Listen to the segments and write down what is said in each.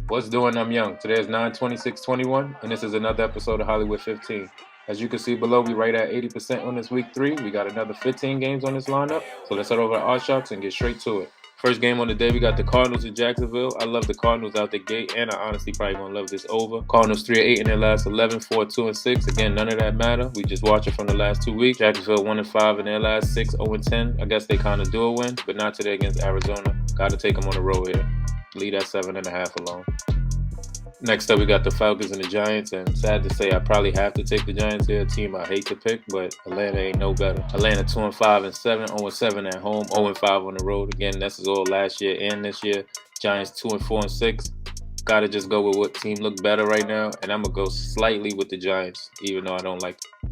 What's doing? I'm Young. Today is 9/26/21, and this is another episode of Hollywood 15. As you can see below, we right at 80% on this week 3. We got another 15 games on this lineup, so let's head over to ODDSSHARKS and get straight to it. First game on the day, we got the Cardinals in Jacksonville. I love the Cardinals out the gate, and I honestly probably gonna love this over. Cardinals 3-8 in their last 11, 4-2-6. Again, none of that matter. We just watch it from the last 2 weeks. Jacksonville 1-5 in their last 6, 0-10. I guess they kind of do a win, but not today against Arizona. Got to take them on the road here. Lead at 7.5 alone. Next up, we got the Falcons and the Giants, and sad to say, I probably have to take the Giants here, a team I hate to pick, but Atlanta ain't no better. Atlanta 2-5-7, 0-7 at home, 0-5 on the road. Again, this is all last year and this year. Giants 2-4-6. Gotta just go with what team look better right now, and I'm gonna go slightly with the Giants, even though I don't like them.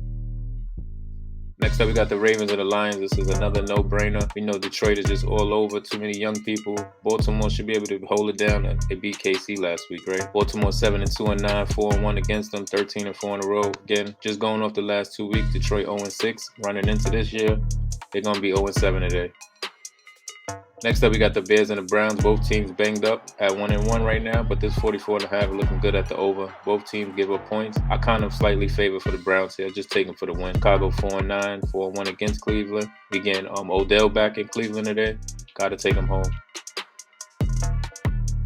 Next up, we got the Ravens and the Lions. This is another no-brainer. We know Detroit is just all over. Too many young people. Baltimore should be able to hold it down. They beat KC last week, right? Baltimore 7-2-9, 4-1 against them, 13-4 in a row. Again, just going off the last 2 weeks. Detroit 0-6. Running into this year, they're gonna be 0-7 today. Next up, we got the Bears and the Browns. Both teams banged up at 1-1 right now, but this 44.5 looking good at the over. Both teams give up points. I kind of slightly favor for the Browns here. Just take them for the win. Chicago 4-9, 4-1 against Cleveland. We getting Odell back in Cleveland today. Got to take them home.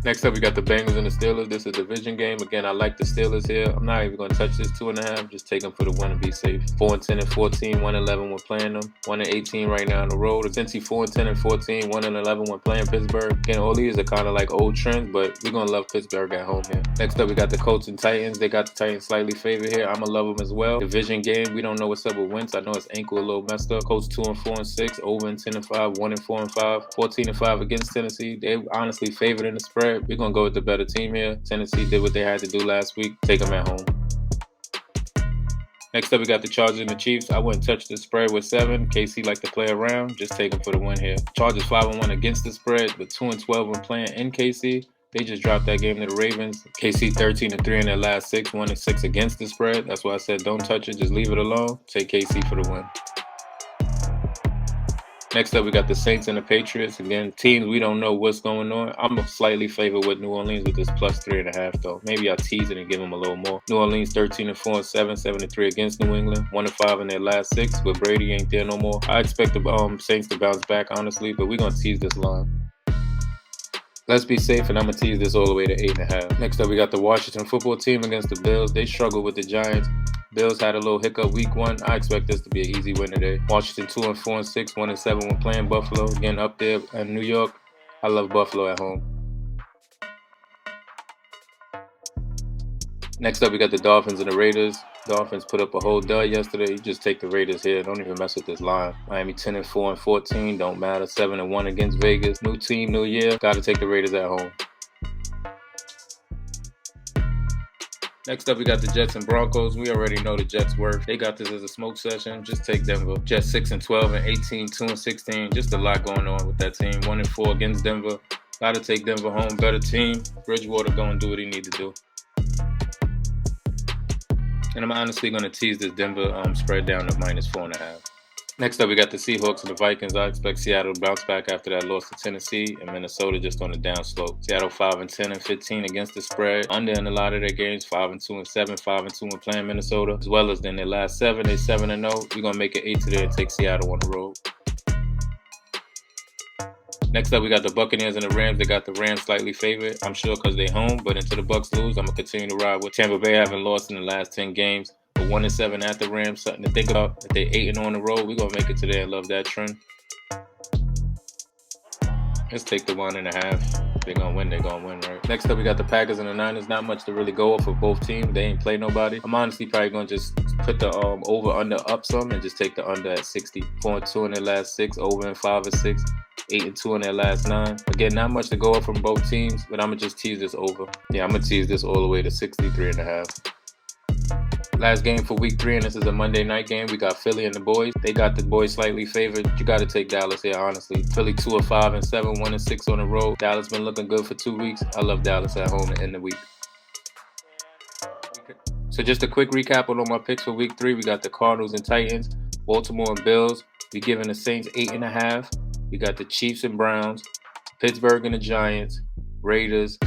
Next up, we got the Bengals and the Steelers. This is a division game. Again, I like the Steelers here. I'm not even going to touch this 2.5. Just take them for the win and be safe. 4-10 and 14, 1-11 when playing them. 1-18 right now on the road. Cincy 4-10 and 14, 1-11 when playing Pittsburgh. Again, all these are kind of like old trends, but we're going to love Pittsburgh at home here. Next up, we got the Colts and Titans. They got the Titans slightly favored here. I'm going to love them as well. Division game. We don't know what's up with Wentz. I know his ankle a little messed up. Colts 2-4-6, over in 10-5, 1-4-5, 14-5 against Tennessee. They honestly favored in the spread. We're going to go with the better team here. Tennessee did what they had to do last week. Take them at home. Next up, we got the Chargers and the Chiefs. I wouldn't touch the spread with 7. KC like to play around. Just take them for the win here. Chargers 5-1 against the spread, but 2-12 when playing in KC. They just dropped that game to the Ravens. KC 13-3 in their last 6, 1-6 against the spread. That's why I said don't touch it. Just leave it alone. Take KC for the win. Next up, we got the Saints and the Patriots. Again, teams we don't know what's going on. I'm slightly favored with New Orleans with this plus 3.5 though. Maybe I'll tease it and give them a little more. New Orleans 13-4, 7-3 against New England, 1-5 in their last 6, but Brady ain't there no more. I expect the Saints to bounce back honestly, but we're gonna tease this line. Let's be safe, and I'm going to tease this all the way to 8.5. Next up, we got the Washington football team against the Bills. They struggled with the Giants. Bills had a little hiccup week 1. I expect this to be an easy win today. Washington 2-4-6, 1-7 when playing Buffalo. Again, up there in New York. I love Buffalo at home. Next up, we got the Dolphins and the Raiders. Dolphins put up a whole dud yesterday. You just take the Raiders here. Don't even mess with this line. Miami 10-4 and 14. Don't matter. 7-1 against Vegas. New team, new year. Got to take the Raiders at home. Next up, we got the Jets and Broncos. We already know the Jets' worth. They got this as a smoke session. Just take Denver. Jets 6-12 and 18, 2-16. Just a lot going on with that team. 1-4 against Denver. Got to take Denver home. Better team. Bridgewater going to do what he needs to do. And I'm honestly going to tease this Denver spread down to -4.5. Next up, we got the Seahawks and the Vikings. I expect Seattle to bounce back after that loss to Tennessee, and Minnesota just on the downslope. Seattle 5-10 and 15 against the spread. Under in a lot of their games, 5-2 and 7, 5-2 when playing Minnesota, as well as in their last 7, they 7-0. We're going to make it 8 today and take Seattle on the road. Next up, we got the Buccaneers and the Rams. They got the Rams slightly favored, I'm sure because they home, but until the Bucs lose, I'm going to continue to ride with Tampa Bay having lost in the last 10 games. But 1-7 at the Rams, something to think about. If they 8-0 on the road, we're going to make it today and love that trend. Let's take the 1.5. If they're going to win, they're going to win, right? Next up, we got the Packers and the Niners. Not much to really go off for both teams. They ain't play nobody. I'm honestly probably going to just put the over-under up some and just take the under at 60. 4-2 in their last 6, over in 5-6. 8-2 in their last 9. Again, not much to go up from both teams, but I'm going to just tease this over. Yeah, I'm going to tease this all the way to 63.5. Last game for week 3, and this is a Monday night game. We got Philly and the boys. They got the boys slightly favored. You got to take Dallas here, honestly. Philly 2-5 and 7, 1-6 on the road. Dallas been looking good for 2 weeks. I love Dallas at home to end the week. So just a quick recap on all my picks for week 3. We got the Cardinals and Titans, Baltimore and Bills. We giving the Saints 8.5. We got the Chiefs and Browns, Pittsburgh and the Giants, Raiders,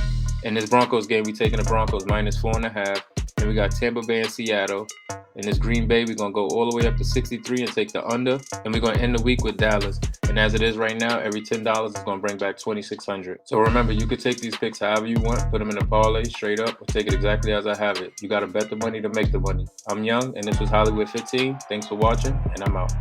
In this Broncos game, we taking the Broncos -4.5. Then we got Tampa Bay and Seattle. In this Green Bay, we're going to go all the way up to 63 and take the under. And we're going to end the week with Dallas. And as it is right now, every $10 is going to bring back $2,600. So remember, you could take these picks however you want, put them in a parlay straight up, or take it exactly as I have it. You got to bet the money to make the money. I'm Young, and this was Hollywood 15. Thanks for watching, and I'm out.